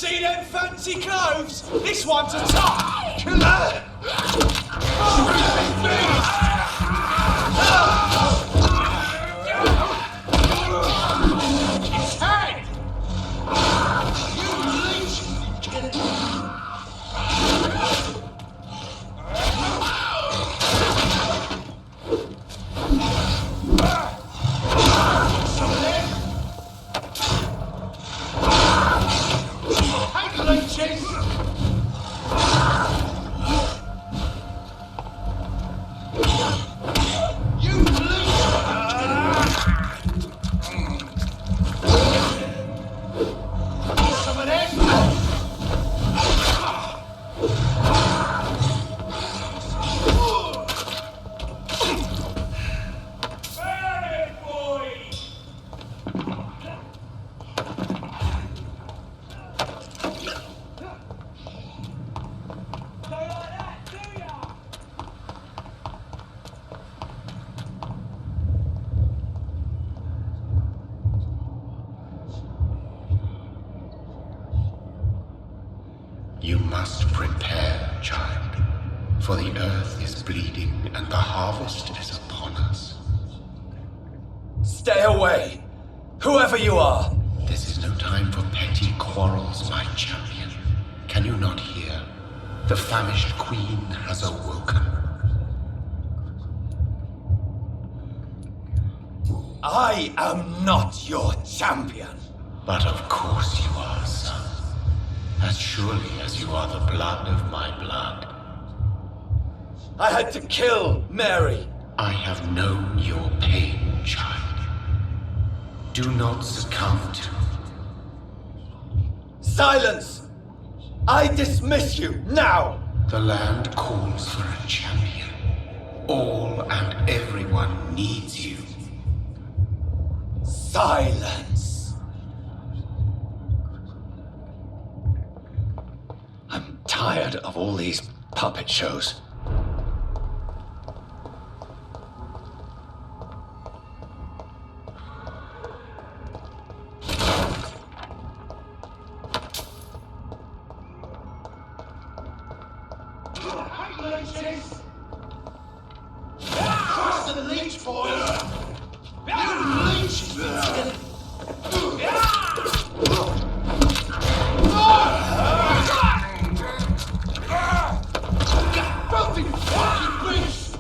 See them fancy clothes? This one's a top killer! His head! You leech! You must prepare, child, for the earth is bleeding and the harvest is upon us. Stay away, whoever you are. This is no time for petty quarrels, my champion. Can you not hear? The famished queen has awoken. I am not your champion. But of course you are, son. As surely as you are the blood of my blood. I had to kill Mary. I have known your pain, child. Do not succumb to... Silence! I dismiss you, now! The land calls for a champion. All and everyone needs you. Silence! I'm tired of all these puppet shows. Trust the leech, boy! You leech! Filthy fucking beast!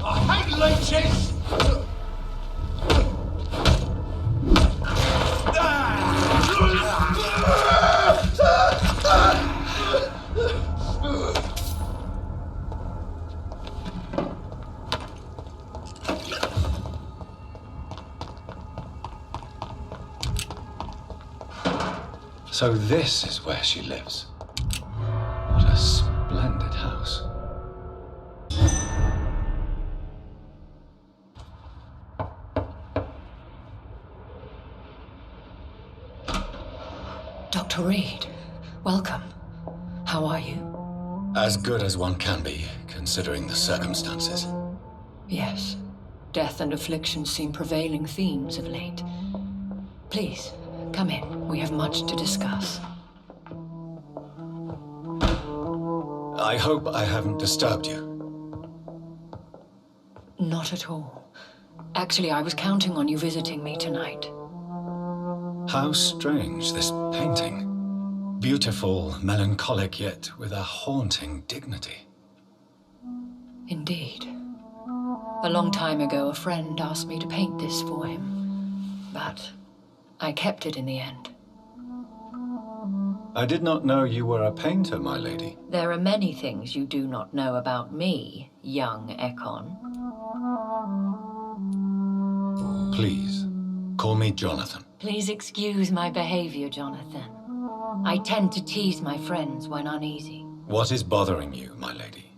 I hate leeches! So this is where she lives. What a splendid house. Dr. Reid, welcome. How are you? As good as one can be, considering the circumstances. Yes. Death and affliction seem prevailing themes of late. Please, come in. We have much to discuss. I hope I haven't disturbed you. Not at all. Actually, I was counting on you visiting me tonight. How strange, this painting. Beautiful, melancholic, yet with a haunting dignity. Indeed. A long time ago, a friend asked me to paint this for him, but I kept it in the end. I did not know you were a painter, my lady. There are many things you do not know about me, young Ekon. Please, call me Jonathan. Please excuse my behavior, Jonathan. I tend to tease my friends when uneasy. What is bothering you, my lady?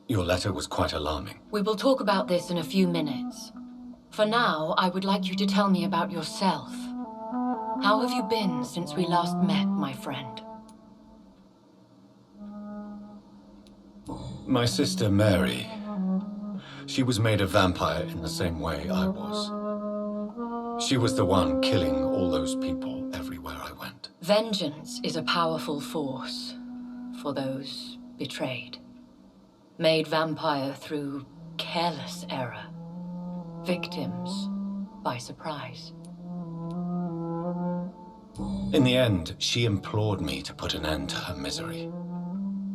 Your letter was quite alarming. We will talk about this in a few minutes. For now, I would like you to tell me about yourself. How have you been since we last met, my friend? My sister Mary. She was made a vampire in the same way I was. She was the one killing all those people everywhere I went. Vengeance is a powerful force for those betrayed. Made vampire through careless error. Victims by surprise. In the end, she implored me to put an end to her misery.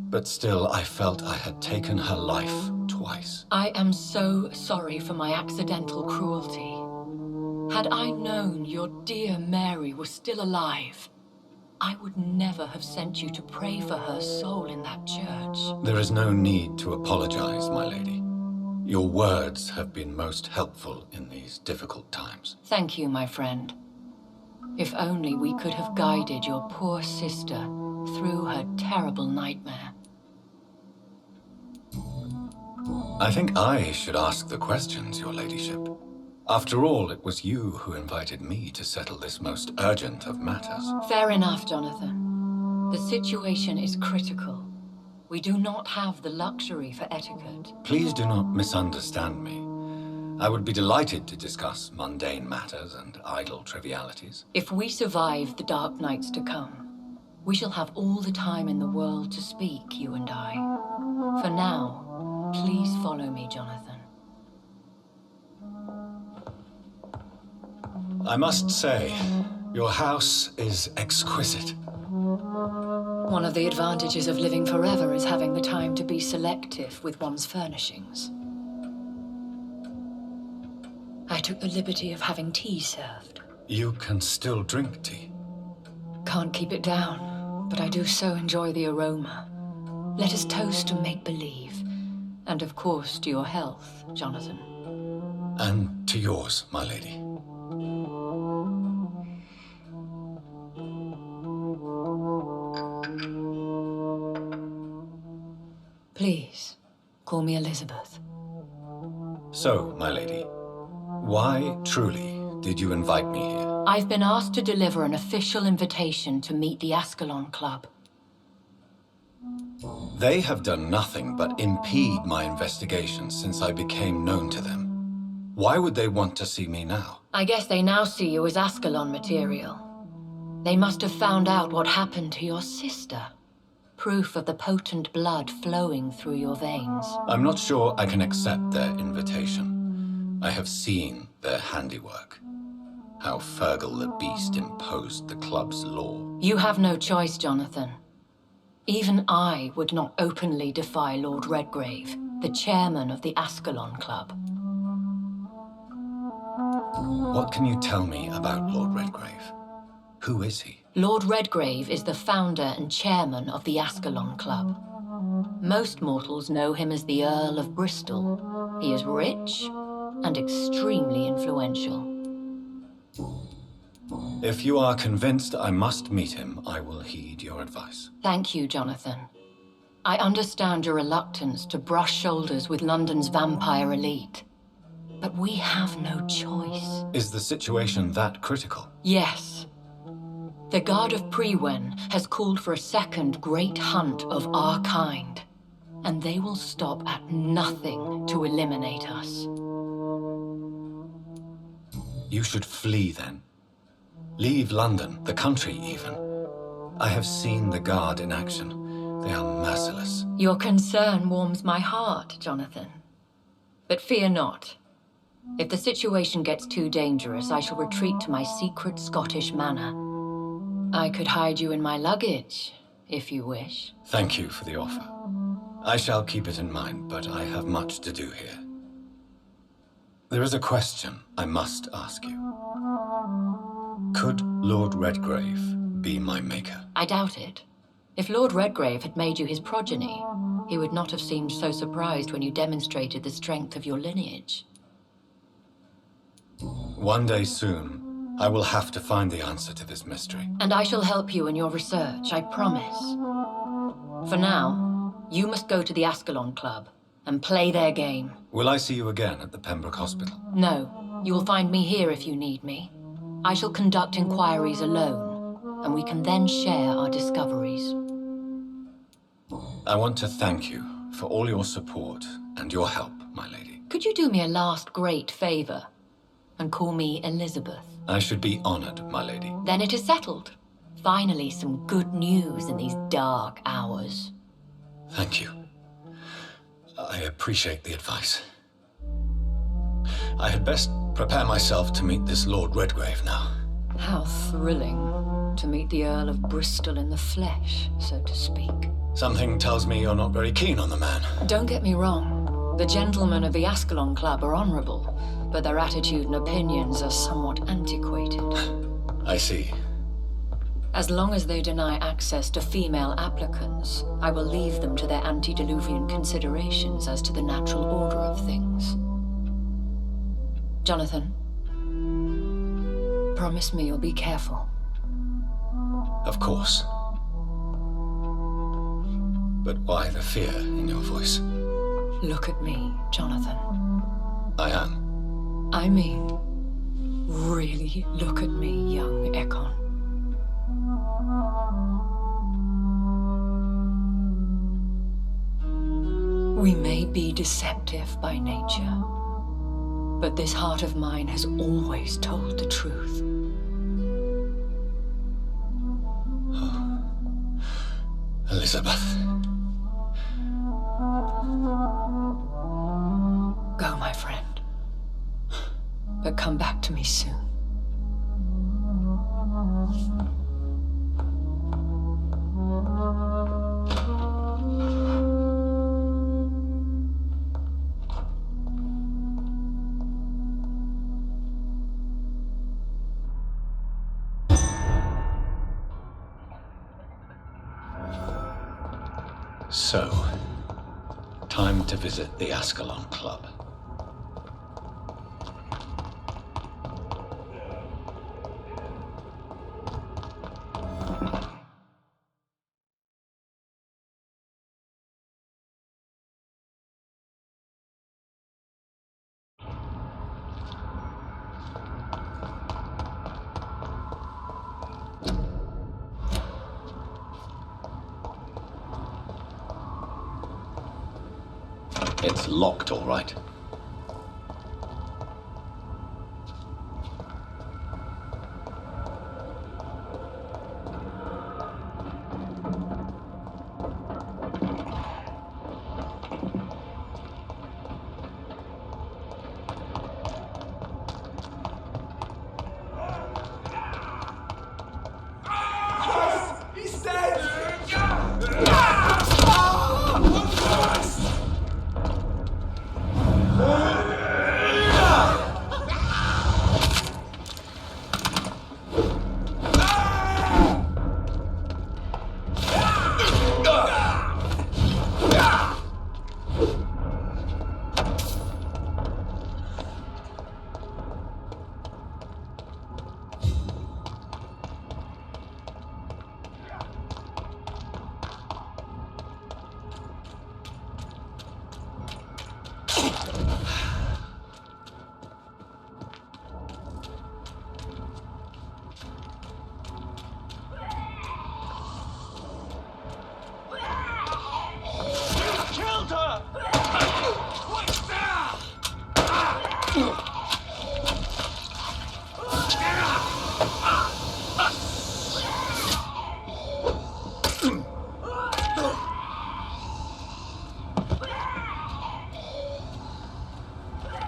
But still, I felt I had taken her life twice. I am so sorry for my accidental cruelty. Had I known your dear Mary was still alive, I would never have sent you to pray for her soul in that church. There is no need to apologize, my lady. Your words have been most helpful in these difficult times. Thank you, my friend. If only we could have guided your poor sister through her terrible nightmare. I think I should ask the questions, your ladyship. After all, it was you who invited me to settle this most urgent of matters. Fair enough, Jonathan. The situation is critical. We do not have the luxury for etiquette. Please do not misunderstand me. I would be delighted to discuss mundane matters and idle trivialities. If we survive the dark nights to come, we shall have all the time in the world to speak, you and I. For now, please follow me, Jonathan. I must say, your house is exquisite. One of the advantages of living forever is having the time to be selective with one's furnishings. I took the liberty of having tea served. You can still drink tea. Can't keep it down, but I do so enjoy the aroma. Let us toast to make-believe. And of course, to your health, Jonathan. And to yours, my lady. Please, call me Elizabeth. So, my lady, why, truly, did you invite me here? I've been asked to deliver an official invitation to meet the Ascalon Club. They have done nothing but impede my investigation since I became known to them. Why would they want to see me now? I guess they now see you as Ascalon material. They must have found out what happened to your sister. Proof of the potent blood flowing through your veins. I'm not sure I can accept their invitation. I have seen their handiwork. How Fergal the Beast imposed the club's law. You have no choice, Jonathan. Even I would not openly defy Lord Redgrave, the chairman of the Ascalon Club. What can you tell me about Lord Redgrave? Who is he? Lord Redgrave is the founder and chairman of the Ascalon Club. Most mortals know him as the Earl of Bristol. He is rich and extremely influential. If you are convinced I must meet him, I will heed your advice. Thank you, Jonathan. I understand your reluctance to brush shoulders with London's vampire elite. But we have no choice. Is the situation that critical? Yes. The Guard of Prewen has called for a second great hunt of our kind, and they will stop at nothing to eliminate us. You should flee then. Leave London, the country even. I have seen the Guard in action. They are merciless. Your concern warms my heart, Jonathan. But fear not. If the situation gets too dangerous, I shall retreat to my secret Scottish manor. I could hide you in my luggage, if you wish. Thank you for the offer. I shall keep it in mind, but I have much to do here. There is a question I must ask you. Could Lord Redgrave be my maker? I doubt it. If Lord Redgrave had made you his progeny, he would not have seemed so surprised when you demonstrated the strength of your lineage. One day soon, I will have to find the answer to this mystery. And I shall help you in your research, I promise. For now, you must go to the Ascalon Club and play their game. Will I see you again at the Pembroke Hospital? No, you will find me here if you need me. I shall conduct inquiries alone, and we can then share our discoveries. I want to thank you for all your support and your help, my lady. Could you do me a last great favor and call me Elizabeth? I should be honored, my lady. Then it is settled. Finally, some good news in these dark hours. Thank you. I appreciate the advice. I had best prepare myself to meet this Lord Redgrave now. How thrilling to meet the Earl of Bristol in the flesh, so to speak. Something tells me you're not very keen on the man. Don't get me wrong. The gentlemen of the Ascalon Club are honorable, but their attitude and opinions are somewhat antiquated. I see. As long as they deny access to female applicants, I will leave them to their antediluvian considerations as to the natural order of things. Jonathan, promise me you'll be careful. Of course. But why the fear in your voice? Look at me, Jonathan. I am. I mean, really look at me, young Ekon. We may be deceptive by nature, but this heart of mine has always told the truth. Oh. Elizabeth. Go, my friend. But come back to me soon. So, time to visit the Ascalon Club. It's locked, all right. He's dead!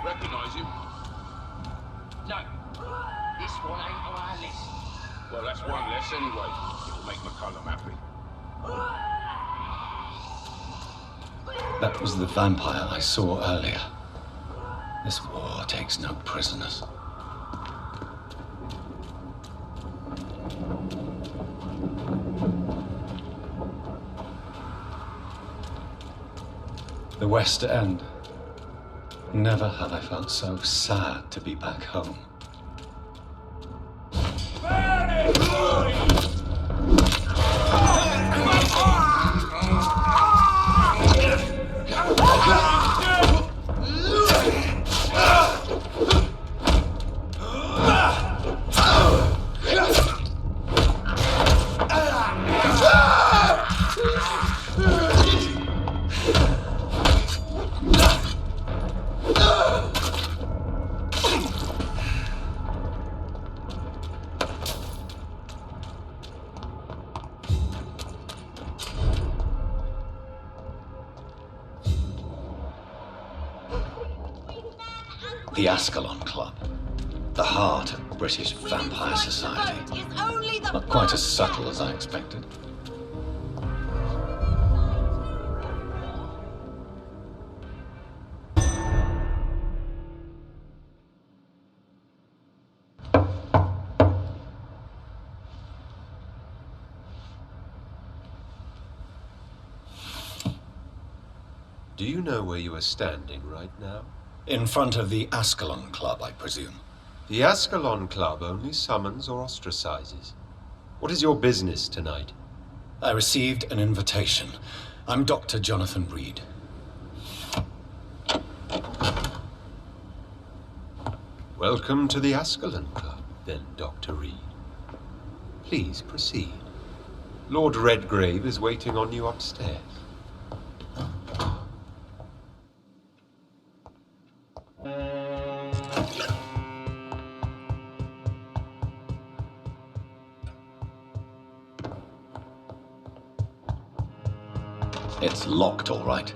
Recognize him? No. This one ain't on our list. Well, that's one less anyway. It'll make McCullum happy. That was the vampire I saw earlier. This war takes no prisoners. The West End. Never have I felt so sad to be back home. The Ascalon Club. The heart of British vampire society. Not quite as subtle as I expected. Do you know where you are standing right now? In front of the Ascalon Club, I presume. The Ascalon Club only summons or ostracizes. What is your business tonight? I received an invitation. I'm Dr. Jonathan Reid. Welcome to the Ascalon Club, then, Dr. Reid. Please proceed. Lord Redgrave is waiting on you upstairs. It's locked, all right.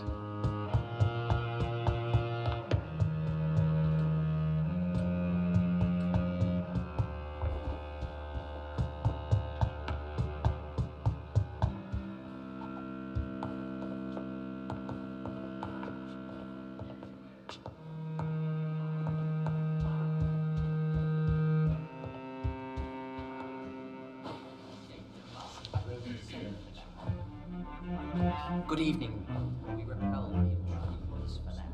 Good evening. We repel the intruders for now.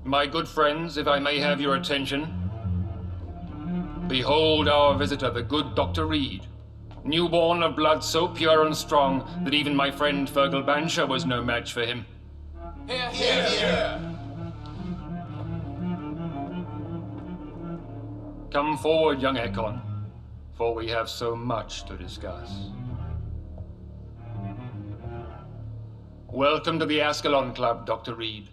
My good friends, if I may have your attention. Behold our visitor, the good Dr. Reid. Newborn of blood so pure and strong that even my friend Fergal Bansher was no match for him. Hear, hear. Come forward, young Ekon, for we have so much to discuss. Welcome to the Ascalon Club, Dr. Reid.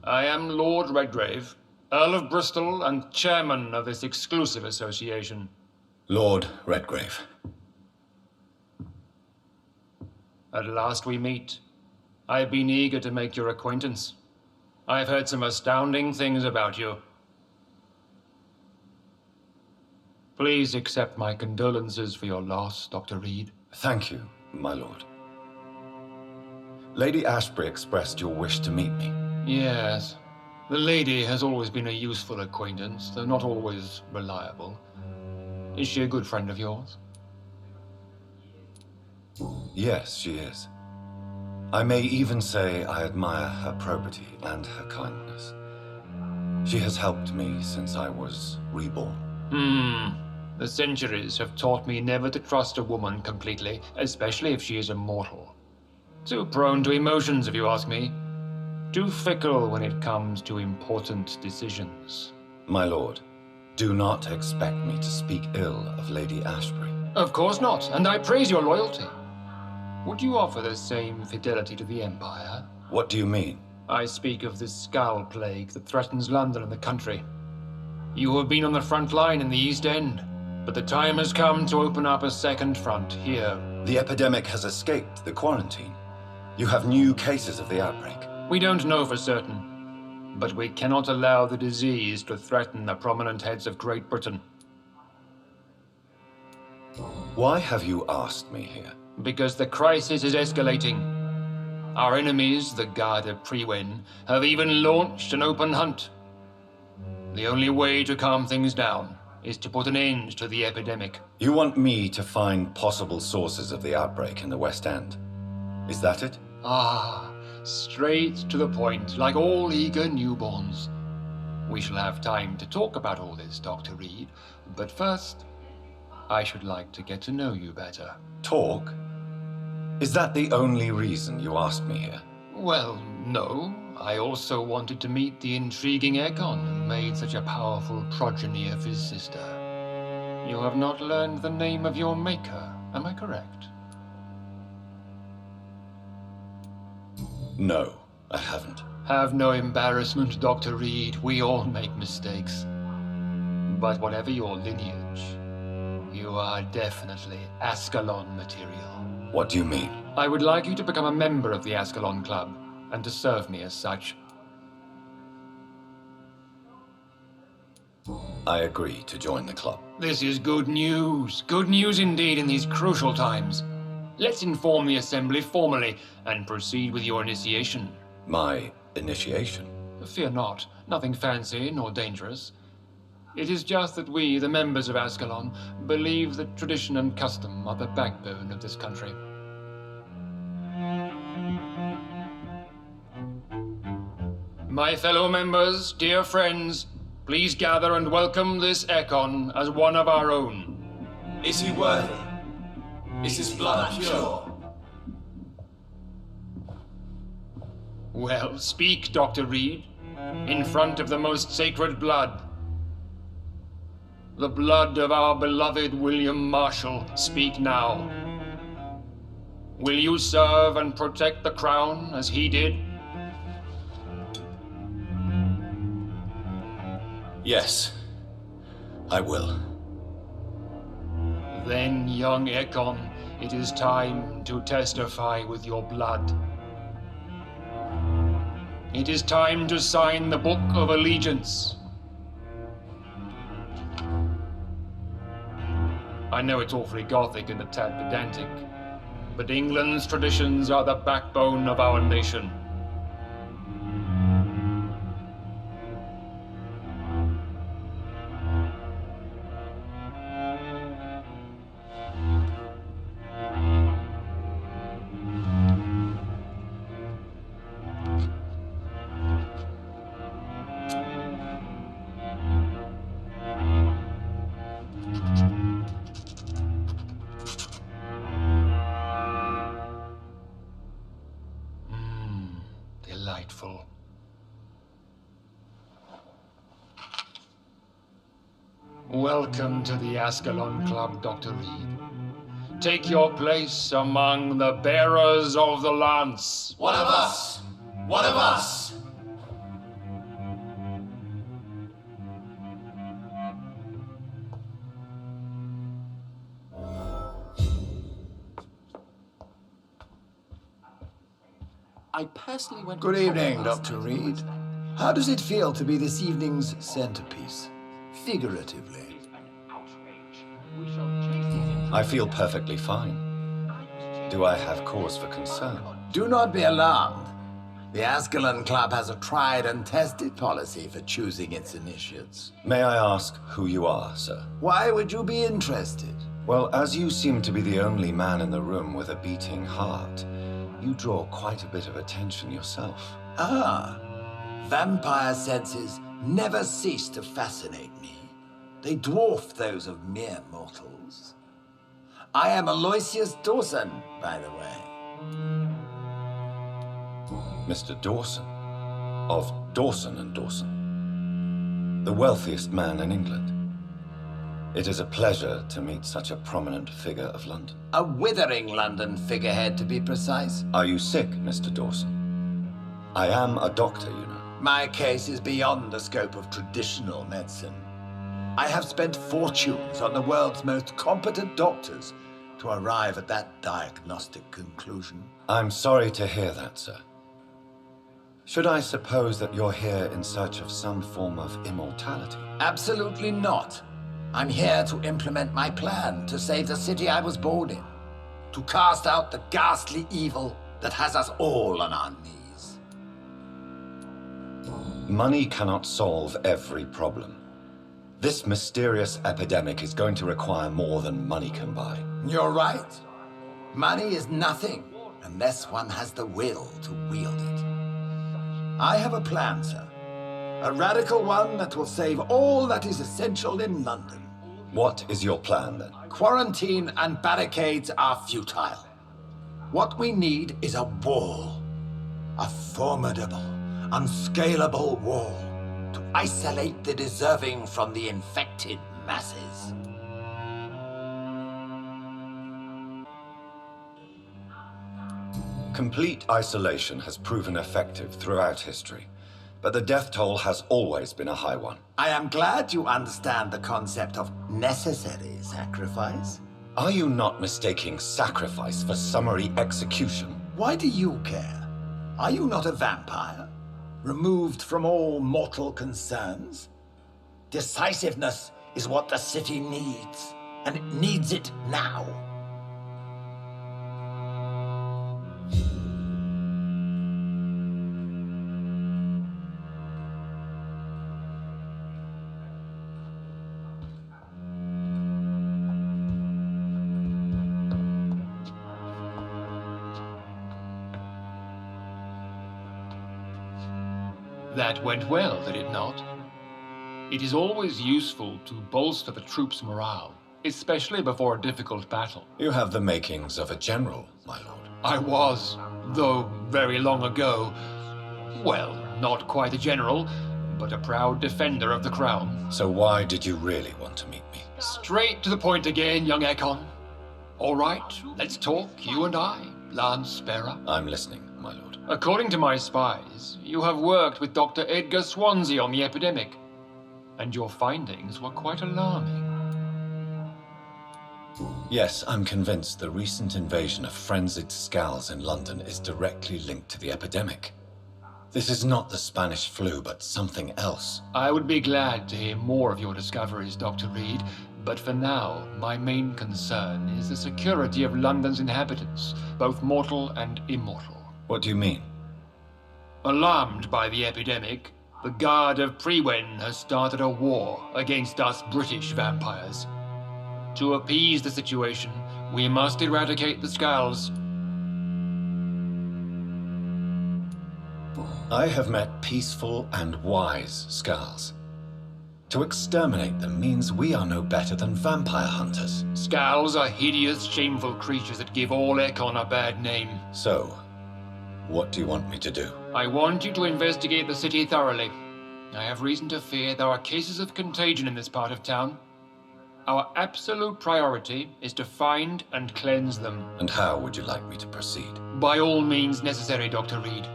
I am Lord Redgrave, Earl of Bristol and chairman of this exclusive association. Lord Redgrave. At last we meet. I have been eager to make your acquaintance. I have heard some astounding things about you. Please accept my condolences for your loss, Dr. Reid. Thank you, my lord. Lady Ashbury expressed your wish to meet me. Yes. The lady has always been a useful acquaintance, though not always reliable. Is she a good friend of yours? Yes, she is. I may even say I admire her probity and her kindness. She has helped me since I was reborn. The centuries have taught me never to trust a woman completely, especially if she is immortal. Too prone to emotions, if you ask me. Too fickle when it comes to important decisions. My lord, do not expect me to speak ill of Lady Ashbury. Of course not, and I praise your loyalty. Would you offer the same fidelity to the Empire? What do you mean? I speak of the Skull Plague that threatens London and the country. You have been on the front line in the East End, but the time has come to open up a second front here. The epidemic has escaped the quarantine. You have new cases of the outbreak. We don't know for certain, but we cannot allow the disease to threaten the prominent heads of Great Britain. Why have you asked me here? Because the crisis is escalating. Our enemies, the Garda Priwen, have even launched an open hunt. The only way to calm things down is to put an end to the epidemic. You want me to find possible sources of the outbreak in the West End. Is that it? Ah, straight to the point, like all eager newborns. We shall have time to talk about all this, Dr. Reid, but first, I should like to get to know you better. Talk? Is that the only reason you asked me here? Well, no. I also wanted to meet the intriguing Ekon who made such a powerful progeny of his sister. You have not learned the name of your maker, am I correct? No, I haven't. Have no embarrassment, Dr. Reid. We all make mistakes. But whatever your lineage, you are definitely Ascalon material. What do you mean? I would like you to become a member of the Ascalon Club, and to serve me as such. I agree to join the club. This is good news. Good news indeed in these crucial times. Let's inform the Assembly formally, and proceed with your initiation. My initiation? Fear not. Nothing fancy nor dangerous. It is just that we, the members of Ascalon, believe that tradition and custom are the backbone of this country. My fellow members, dear friends, please gather and welcome this Ekon as one of our own. Is he worthy? Is his blood pure? Well, speak, Dr. Reid, in front of the most sacred blood. The blood of our beloved William Marshall, speak now. Will you serve and protect the crown as he did? Yes, I will. Then, young Ekon, it is time to testify with your blood. It is time to sign the Book of Allegiance. I know it's awfully gothic and a tad pedantic, but England's traditions are the backbone of our nation. Delightful. Welcome to the Ascalon Club, Dr. Reid. Take your place among the bearers of the lance. One of us! One of us! I personally went. Good evening, Dr. Reid. How does it feel to be this evening's centerpiece? Figuratively. I feel perfectly fine. Do I have cause for concern? Do not be alarmed. The Ascalon Club has a tried and tested policy for choosing its initiates. May I ask who you are, sir? Why would you be interested? Well, as you seem to be the only man in the room with a beating heart, you draw quite a bit of attention yourself. Ah, vampire senses never cease to fascinate me. They dwarf those of mere mortals. I am Aloysius Dawson, by the way. Mr. Dawson, of Dawson and Dawson, the wealthiest man in England. It is a pleasure to meet such a prominent figure of London. A withering London figurehead, to be precise. Are you sick, Mr. Dawson? I am a doctor, you know. My case is beyond the scope of traditional medicine. I have spent fortunes on the world's most competent doctors to arrive at that diagnostic conclusion. I'm sorry to hear that, sir. Should I suppose that you're here in search of some form of immortality? Absolutely not. I'm here to implement my plan to save the city I was born in. To cast out the ghastly evil that has us all on our knees. Money cannot solve every problem. This mysterious epidemic is going to require more than money can buy. You're right. Money is nothing unless one has the will to wield it. I have a plan, sir. A radical one that will save all that is essential in London. What is your plan, then? Quarantine and barricades are futile. What we need is a wall. A formidable, unscalable wall to isolate the deserving from the infected masses. Complete isolation has proven effective throughout history. but the death toll has always been a high one. I am glad you understand the concept of necessary sacrifice. Are you not mistaking sacrifice for summary execution? Why do you care? Are you not a vampire? Removed from all mortal concerns? Decisiveness is what the city needs, and it needs it now. That went well, did it not? It is always useful to bolster the troops' morale, especially before a difficult battle. You have the makings of a general, my lord. I was, though very long ago, well, not quite a general, but a proud defender of the crown. So why did you really want to meet me? Straight to the point again, young Ekon. All right, let's talk, you and I, Lance Sparrow. I'm listening, my lord. According to my spies, you have worked with Dr. Edgar Swansea on the epidemic, and your findings were quite alarming. Yes, I'm convinced the recent invasion of frenzied Scals in London is directly linked to the epidemic. This is not the Spanish flu, but something else. I would be glad to hear more of your discoveries, Dr. Reid, but for now, my main concern is the security of London's inhabitants, both mortal and immortal. What do you mean? Alarmed by the epidemic, the Guard of Prewen has started a war against us British vampires. To appease the situation, we must eradicate the Scals. I have met peaceful and wise Scals. To exterminate them means we are no better than vampire hunters. Scals are hideous, shameful creatures that give all Ekon a bad name. So, what do you want me to do? I want you to investigate the city thoroughly. I have reason to fear there are cases of contagion in this part of town. Our absolute priority is to find and cleanse them. And how would you like me to proceed? By all means necessary, Dr. Reid.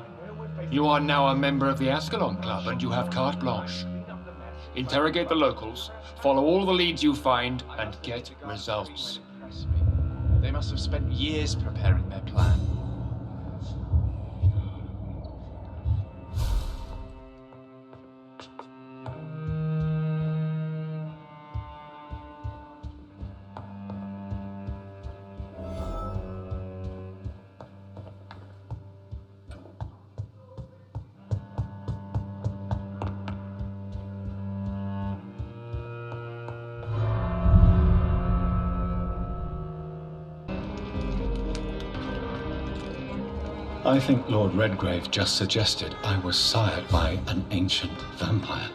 You are now a member of the Ascalon Club and you have carte blanche. Interrogate the locals, follow all the leads you find, and get results. They must have spent years preparing their plan. I think Lord Redgrave just suggested I was sired by an ancient vampire.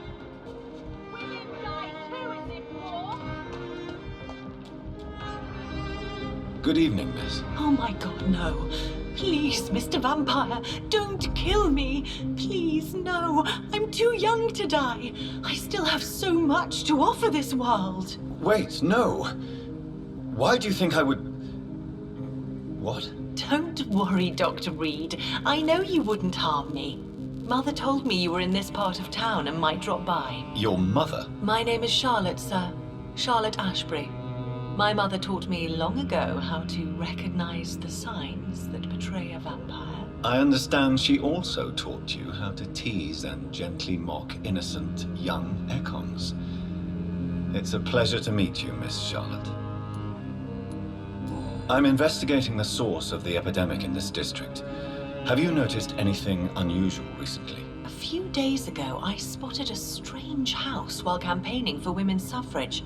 Good evening, miss. Oh my god, no. Please, Mr. Vampire, don't kill me. Please, no. I'm too young to die. I still have so much to offer this world. Wait, no. Why do you think I would... What? Don't worry, Dr. Reid. I know you wouldn't harm me. Mother told me you were in this part of town and might drop by. Your mother? My name is Charlotte, sir. Charlotte Ashbury. My mother taught me long ago how to recognize the signs that betray a vampire. I understand she also taught you how to tease and gently mock innocent young Ekons. It's a pleasure to meet you, Miss Charlotte. I'm investigating the source of the epidemic in this district. Have you noticed anything unusual recently? A few days ago, I spotted a strange house while campaigning for women's suffrage.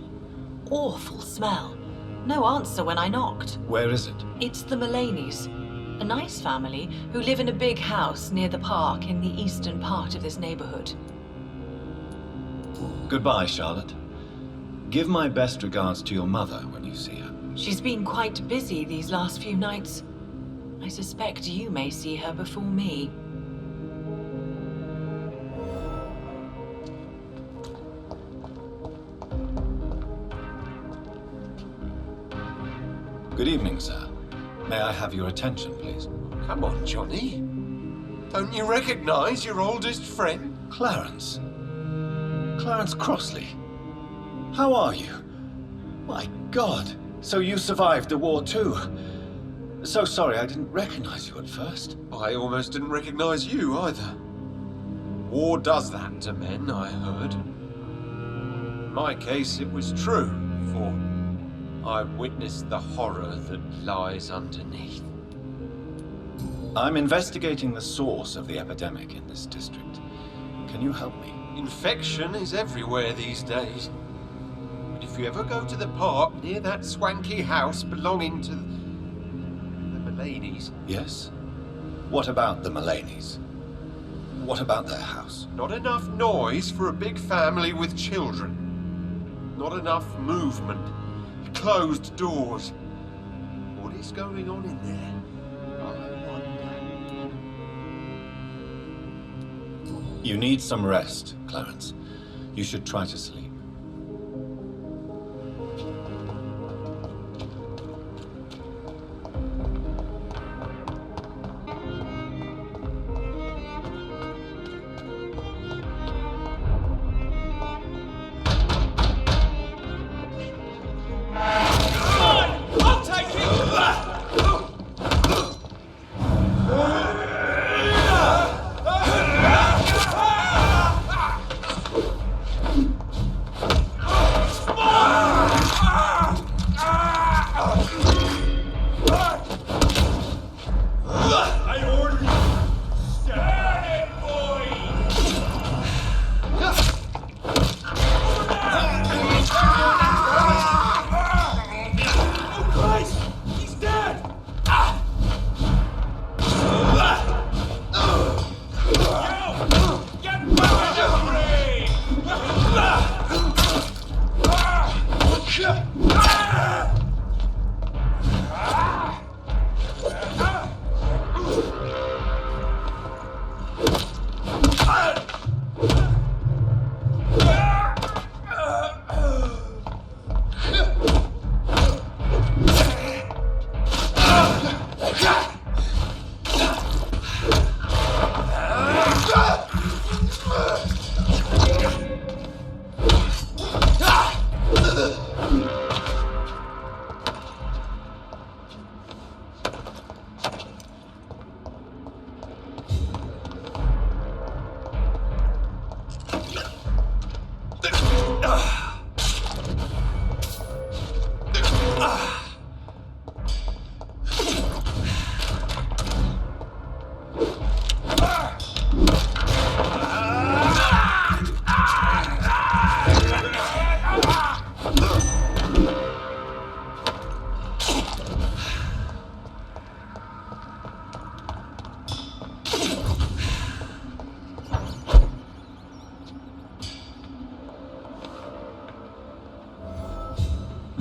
Awful smell. No answer when I knocked. Where is it? It's the Mullaneys, a nice family who live in a big house near the park in the eastern part of this neighborhood. Goodbye, Charlotte. Give my best regards to your mother when you see her. She's been quite busy these last few nights. I suspect you may see her before me. Good evening, sir. May I have your attention, please? Come on, Johnny. Don't you recognize your oldest friend? Clarence. Clarence Crossley. How are you? My God. So you survived the war too. So sorry I didn't recognize you at first. I almost didn't recognize you either. War does that to men, I heard. In my case, it was true, for I witnessed the horror that lies underneath. I'm investigating the source of the epidemic in this district. Can you help me? Infection is everywhere these days. But if you ever go to the park near that swanky house belonging to the Mullaneys... Yes? What about the Mullaneys? What about their house? Not enough noise for a big family with children. Not enough movement. Closed doors. What is going on in there? You need some rest, Clarence. You should try to sleep.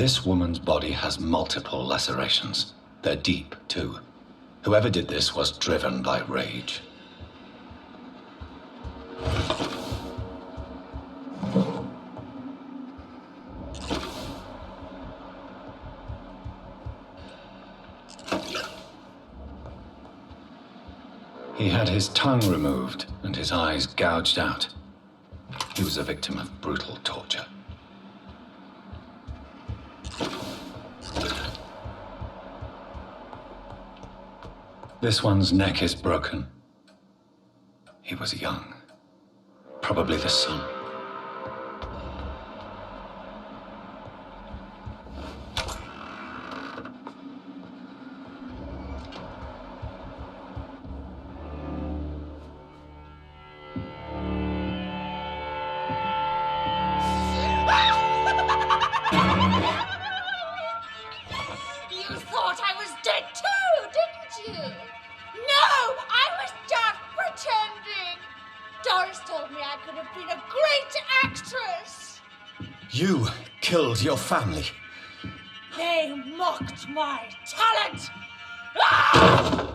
This woman's body has multiple lacerations. They're deep, too. Whoever did this was driven by rage. He had his tongue removed and his eyes gouged out. He was a victim of brutal torture. This one's neck is broken. He was young. Probably the son. You thought I was dead too, didn't you? No, I was just pretending. Doris told me I could have been a great actress. You killed your family. They mocked my talent. Ah!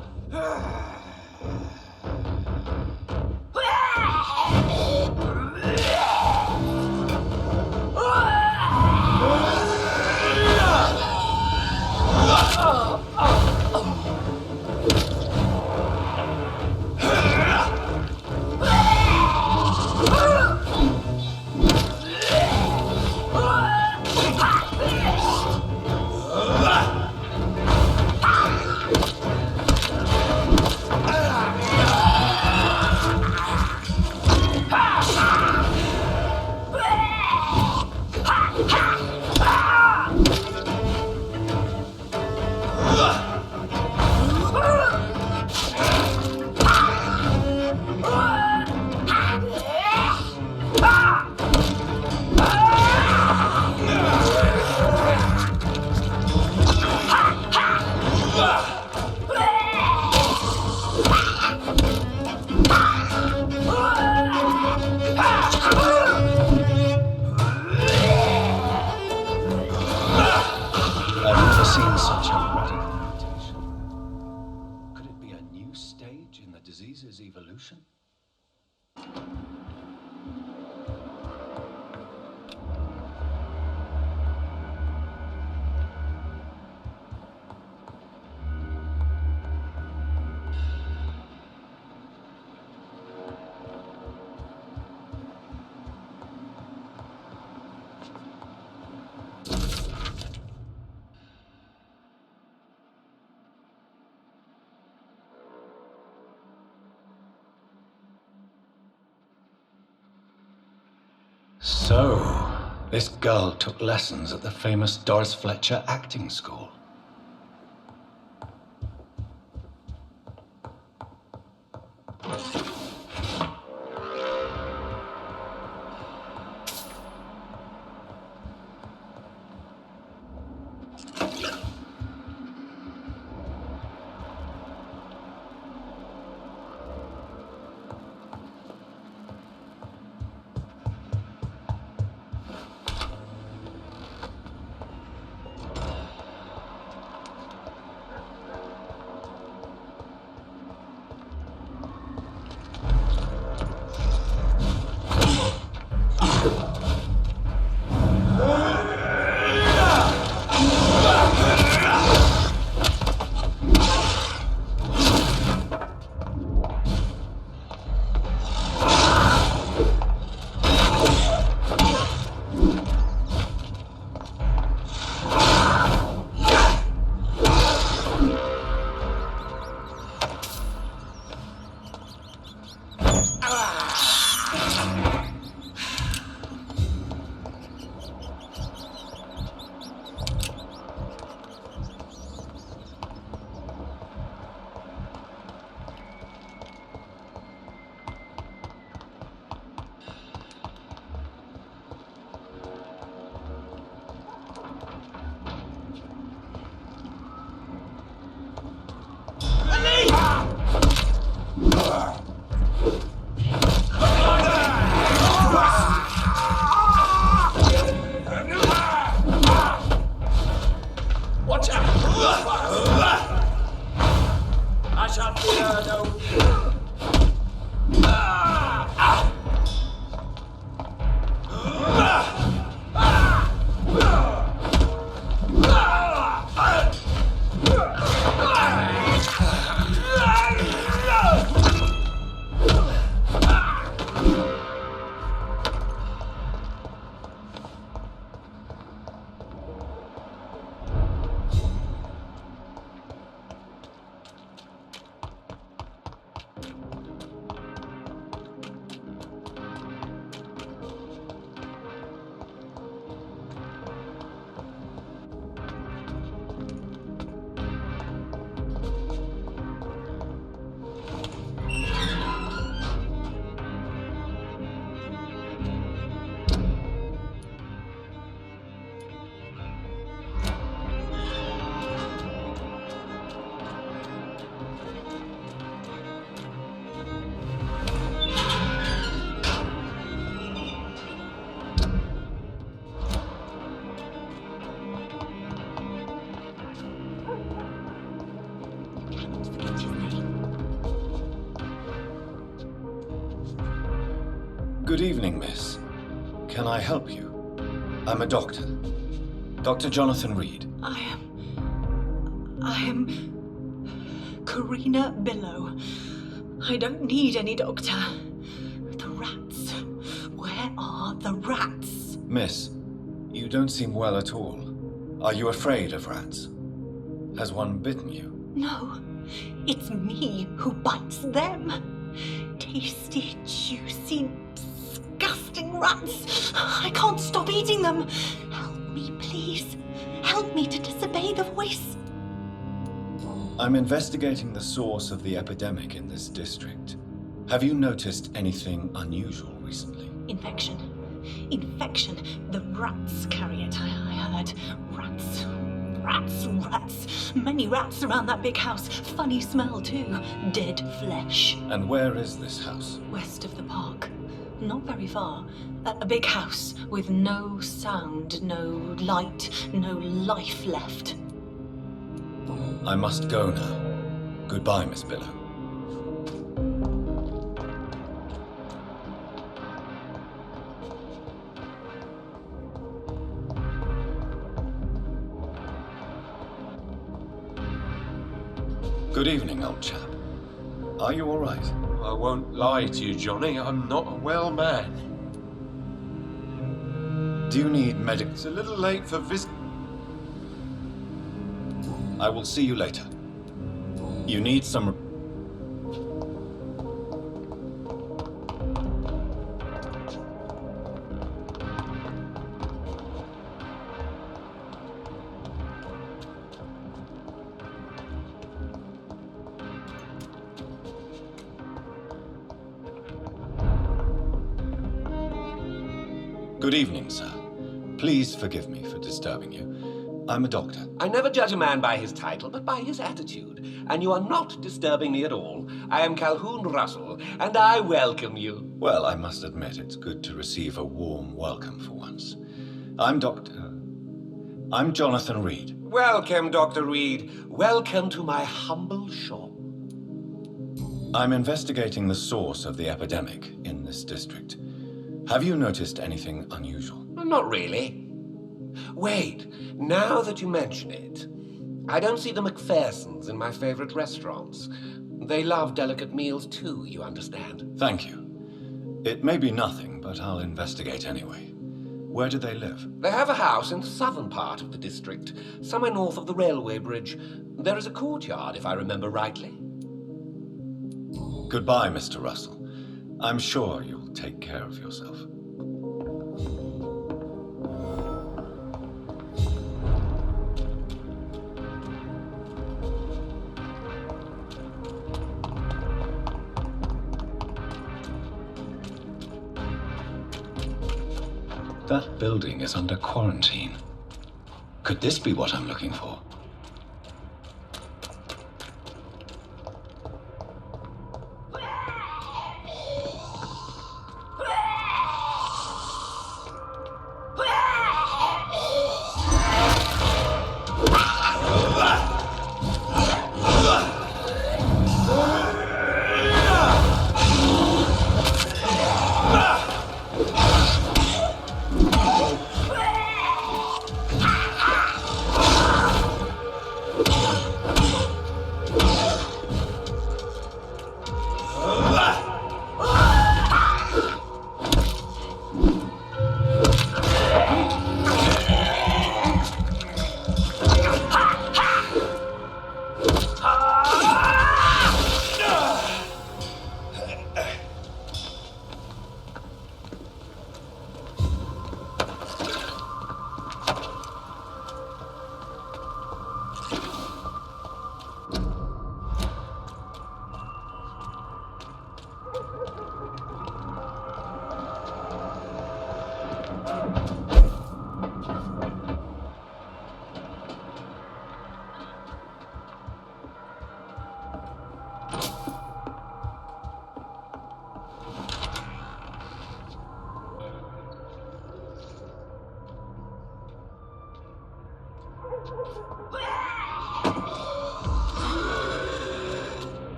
So, this girl took lessons at the famous Doris Fletcher acting school. Good evening, miss. Can I help you? I'm a doctor. Dr. Jonathan Reid. I am Karina Billow. I don't need any doctor. The rats. Where are the rats? Miss, you don't seem well at all. Are you afraid of rats? Has one bitten you? No, it's me who bites them. Tasty, juicy, disgusting rats. I can't stop eating them. Help me, please. Help me to disobey the voice. I'm investigating the source of the epidemic in this district. Have you noticed anything unusual recently? Infection. The rats carry it, I heard. Rats. Many rats around that big house. Funny smell, too. Dead flesh. And where is this house? West of the park. Not very far. A big house with no sound, no light, no life left. I must go now. Goodbye, Miss Billow. Good evening, old chap. Are you all right? I won't lie to you, Johnny. I'm not a well man. Do you need medical? It's a little late for visit. I will see you later. You need some... Good evening, sir. Please forgive me for disturbing you. I'm a doctor. I never judge a man by his title, but by his attitude. And you are not disturbing me at all. I am Calhoun Russell, and I welcome you. Well, I must admit it's good to receive a warm welcome for once. I'm Jonathan Reid. Welcome, Dr. Reid. Welcome to my humble shop. I'm investigating the source of the epidemic in this district. Have you noticed anything unusual? Not really. Wait, now that you mention it, I don't see the McPhersons in my favorite restaurants. They love delicate meals too, you understand. Thank you. It may be nothing, but I'll investigate anyway. Where do they live? They have a house in the southern part of the district, somewhere north of the railway bridge. There is a courtyard, if I remember rightly. Goodbye, Mr. Russell. I'm sure you'll take care of yourself. That building is under quarantine. Could this be what I'm looking for?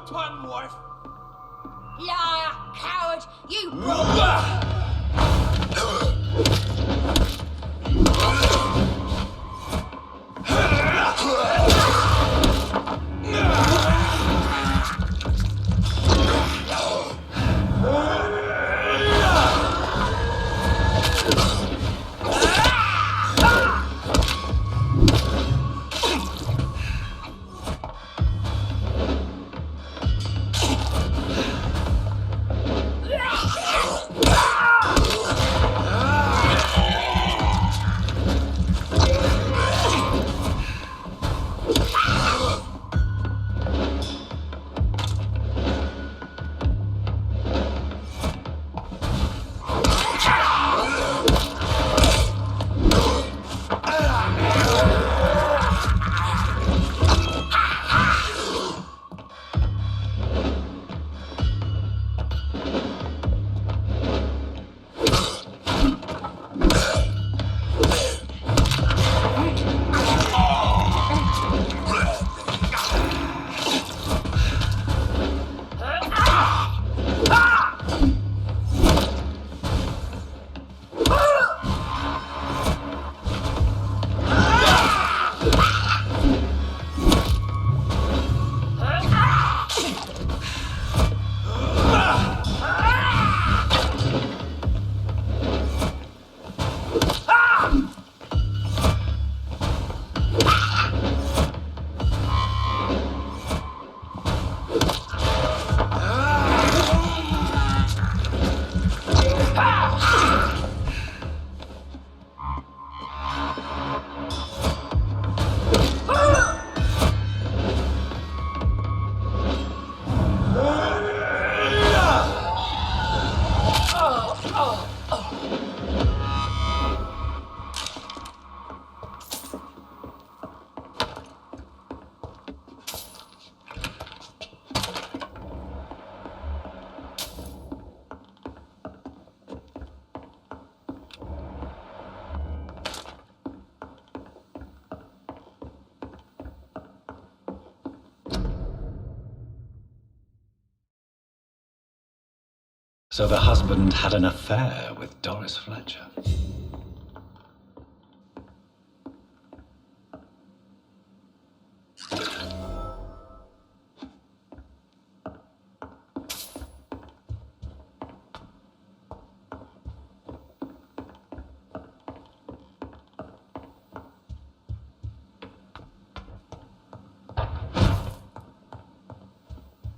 your tongue, wife! Liar, coward, you So the husband had an affair with Doris Fletcher.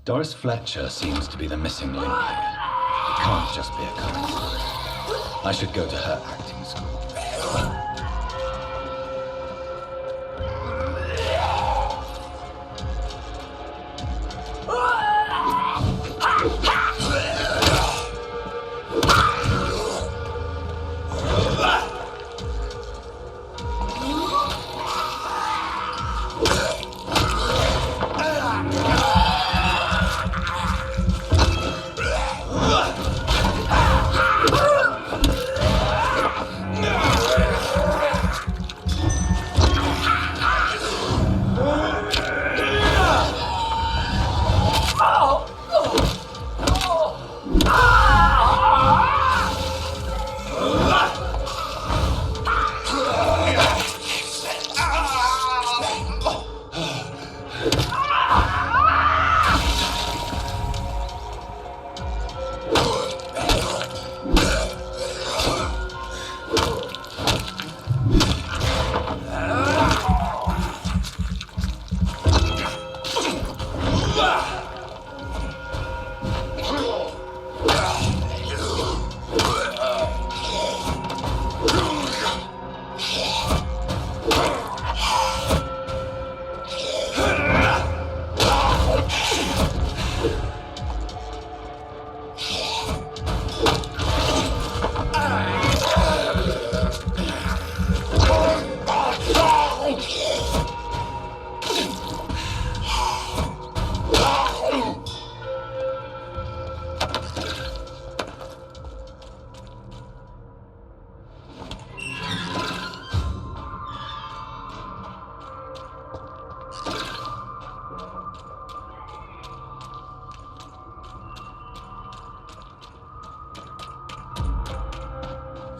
Doris Fletcher seems to be the missing link here. It can't just be a coincidence. I should go to her acting school. No!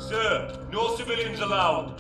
Sir, no civilians allowed.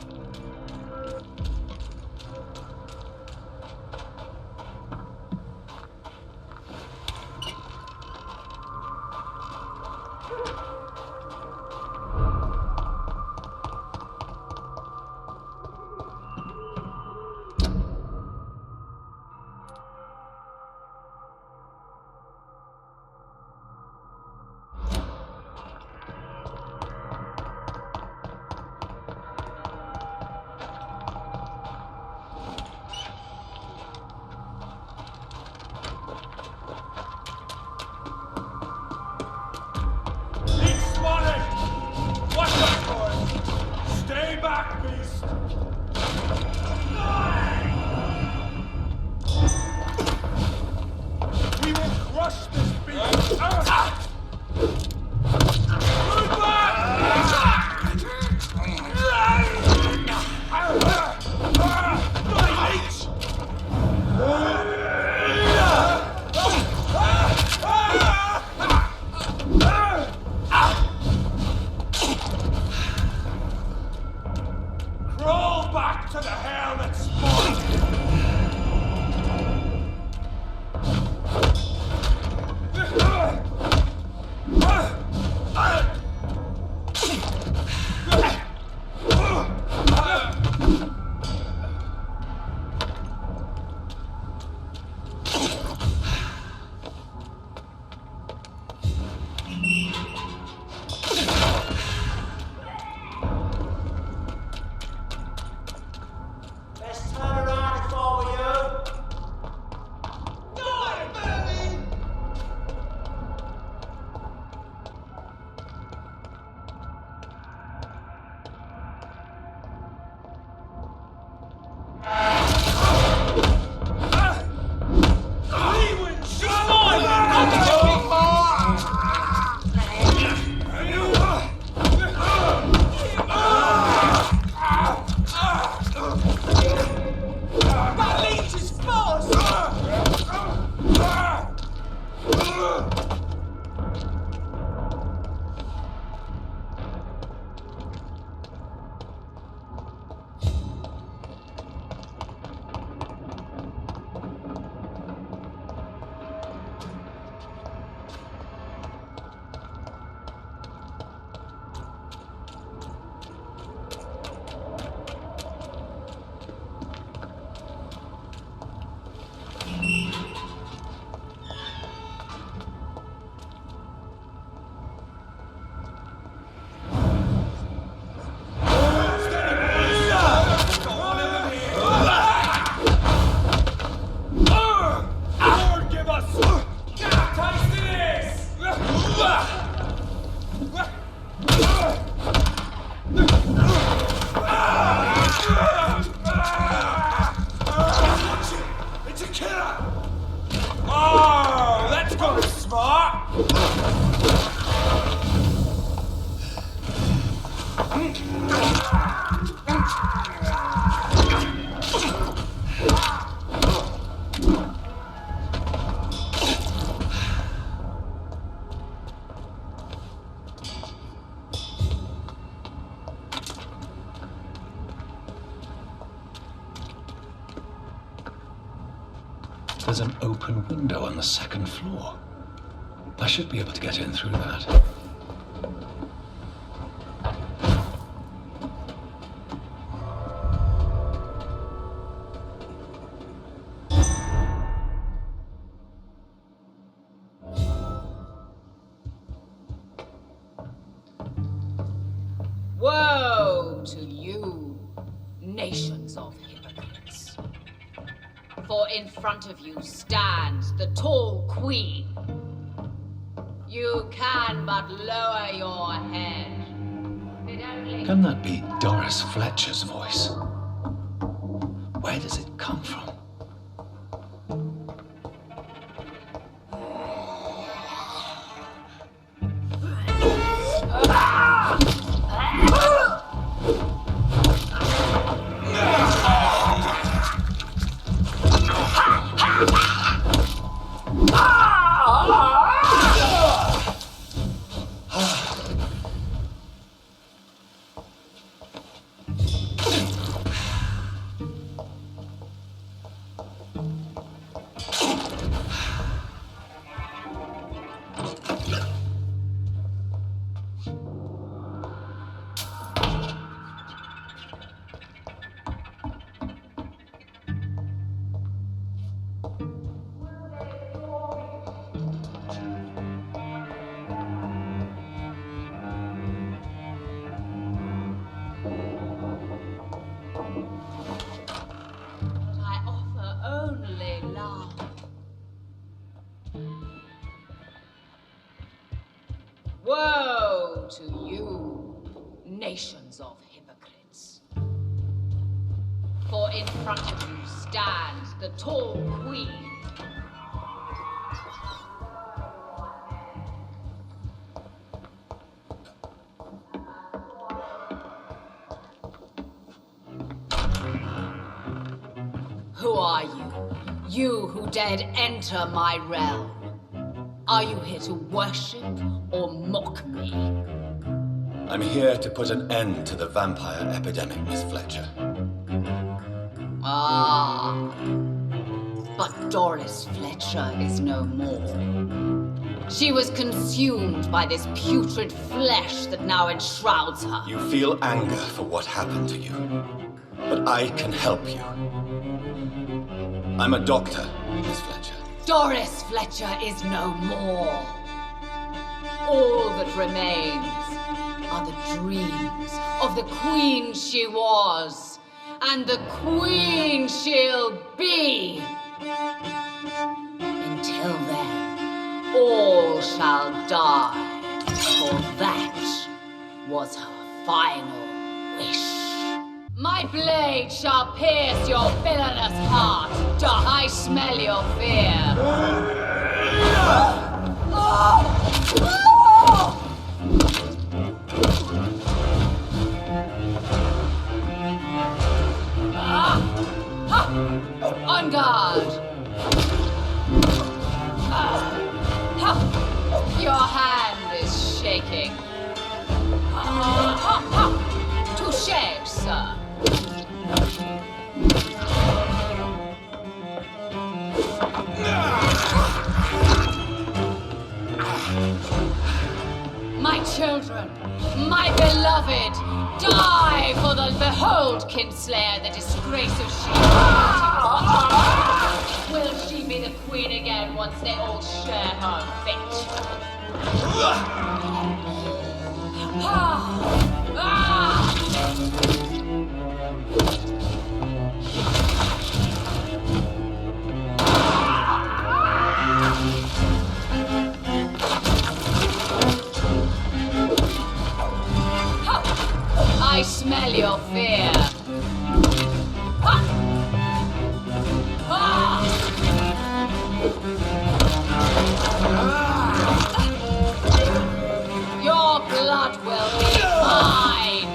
There's an open window on the second floor. I should be able to get in through that. Woe to you, nations of hypocrites. For in front of you stands the tall queen. You can but lower your head. Can that be Doris Fletcher's voice? Where does it come from? Woe to you, nations of hypocrites. For in front of you stands the tall queen. Who are you? You who dared enter my realm. Are you here to worship or mock me? I'm here to put an end to the vampire epidemic, Miss Fletcher. Ah. But Doris Fletcher is no more. She was consumed by this putrid flesh that now enshrouds her. You feel anger for what happened to you, but I can help you. I'm a doctor, Miss Fletcher. Doris Fletcher is no more. All that remains are the dreams of the queen she was, and the queen she'll be. Until then, all shall die, for that was her final wish. My blade shall pierce your villainous heart. I smell your fear. On guard. Your hand is shaking. Touché, sir. My children, my beloved, die for the behold, Kinslayer, the disgrace of she. Will she be the queen again once they all share her fate? I smell your fear. Your blood will be mine.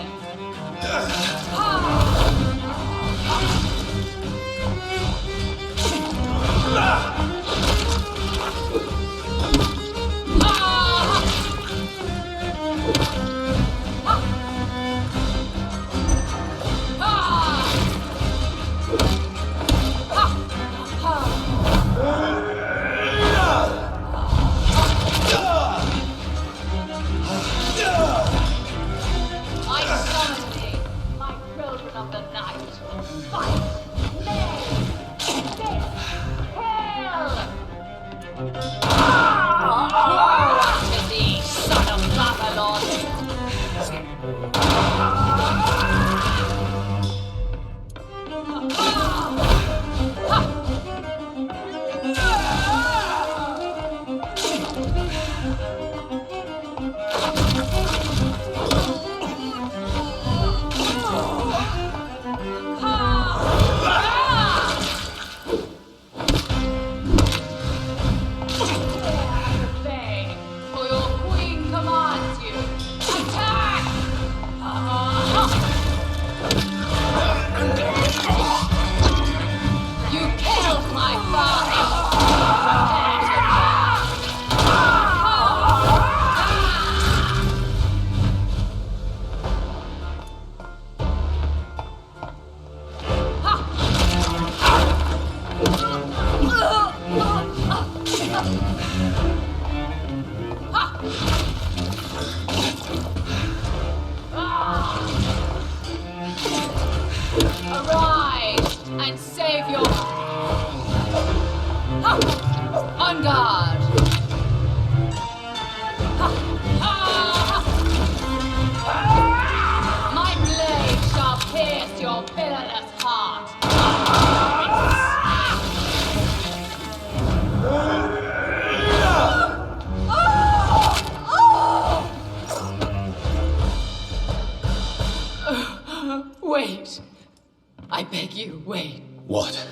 What?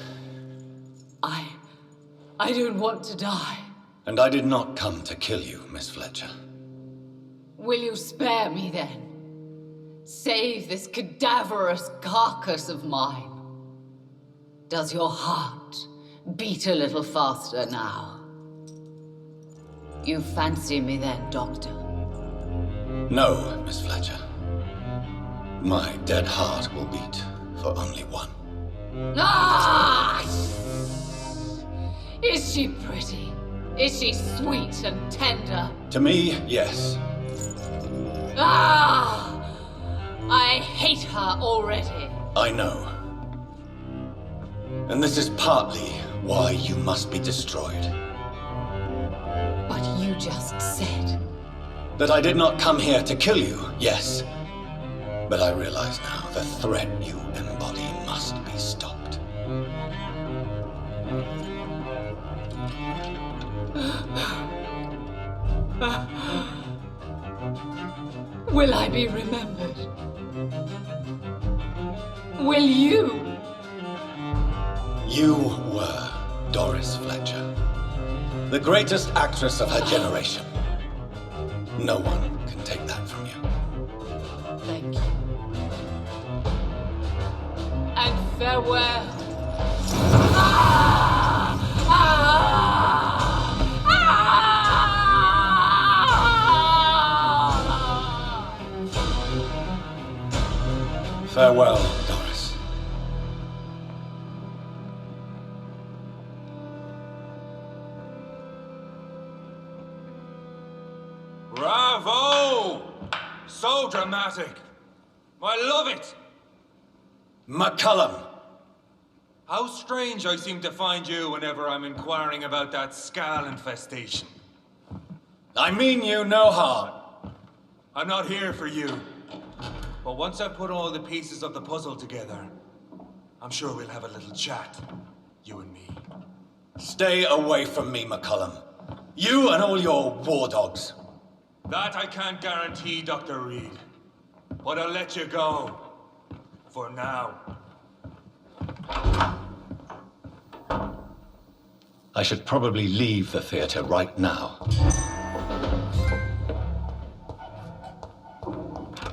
I don't want to die. And I did not come to kill you, Miss Fletcher. Will you spare me then? Save this cadaverous carcass of mine. Does your heart beat a little faster now? You fancy me then, Doctor? No, Miss Fletcher. My dead heart will beat for only one. Ah! Is she pretty? Is she sweet and tender? To me, yes. Ah! I hate her already. I know. And this is partly why you must be destroyed. But you just said... That I did not come here to kill you, yes. But I realize now the threat you embody must be stopped. Will I be remembered? Will you? You were Doris Fletcher, the greatest actress of her generation. No one can take that from you. Thank you. And farewell. Farewell, Doris. Bravo! So dramatic. I love it. McCullum. How strange I seem to find you whenever I'm inquiring about that skull infestation. I mean you no harm. I'm not here for you. But once I've put all the pieces of the puzzle together, I'm sure we'll have a little chat, you and me. Stay away from me, McCullum. You and all your war dogs. That I can't guarantee, Dr. Reid. But I'll let you go. For now. I should probably leave the theater right now.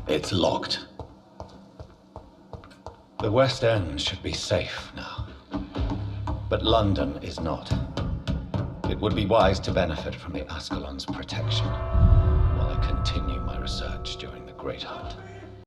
It's locked. The West End should be safe now. But London is not. It would be wise to benefit from the Ascalon's protection while I continue my research during the Great Hunt.